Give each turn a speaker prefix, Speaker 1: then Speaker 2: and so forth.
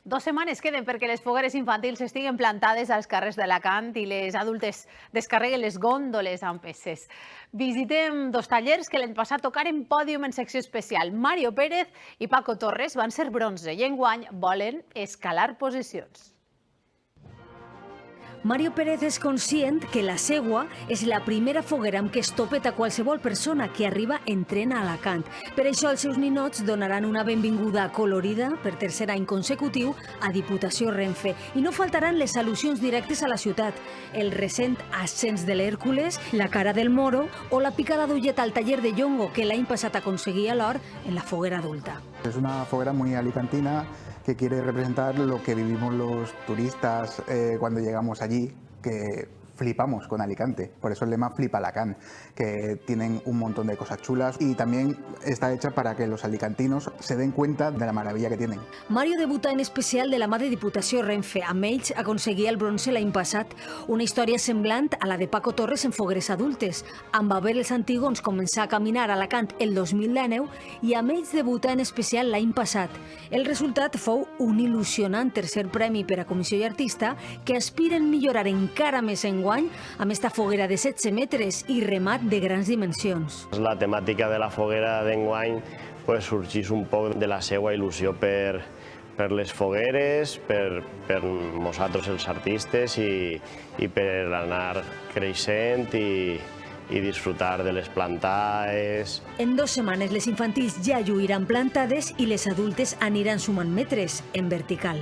Speaker 1: 2 setmanes queden perquè les fogueres infantils estiguen plantades als carrers d'Alacant i les adultes descarreguen les gòndoles amb peces. Visitem 2 tallers que l'any passat tocaren pòdium en secció especial. Mario Pérez i Paco Torres van ser bronze i enguany volen escalar posicions.
Speaker 2: Mario Pérez és conscient que la seua és la primera foguera amb què es topeta qualsevol persona que arriba en tren a Alacant. Per això els seus ninots donaran una benvinguda colorida per tercer any consecutiu a Diputació Renfe. I no faltaran les al·lusions directes a la ciutat. El recent ascens de l'Hèrcules, la cara del Moro o la picada d'ullet al taller de Yongo que l'any passat aconseguia l'or en la foguera adulta.
Speaker 3: Es una foguera muy alicantina que quiere representar lo que vivimos los turistas cuando llegamos allí, que flipamos con Alicante. Por eso el lema Flipa Alacant, que tienen un montón de cosas chulas y también está hecha para que los alicantinos se den cuenta de la maravilla que tienen.
Speaker 2: Mario debuta en especial de la mà de Diputació Renfe. Amb ells aconseguia el bronze l'any passat, una història semblant a la de Paco Torres en fogueres adultes. Amb Abel els Antigons començar a caminar a Alacant el 2019 i amb ells debutar en especial l'any passat. El resultat fou un il·lusionant tercer premi per a comissió i artista que aspiren millorar encara més enguany amb esta foguera de 16 metres i remat de grans dimensions.
Speaker 4: La temàtica de la foguera d'enguany sorgeix un poc de la seva il·lusió per les fogueres, per nosaltres els artistes i per anar creixent i disfrutar de les plantades.
Speaker 2: En 2 setmanes les infantils ja lluiran plantades i les adultes aniran sumant metres en vertical.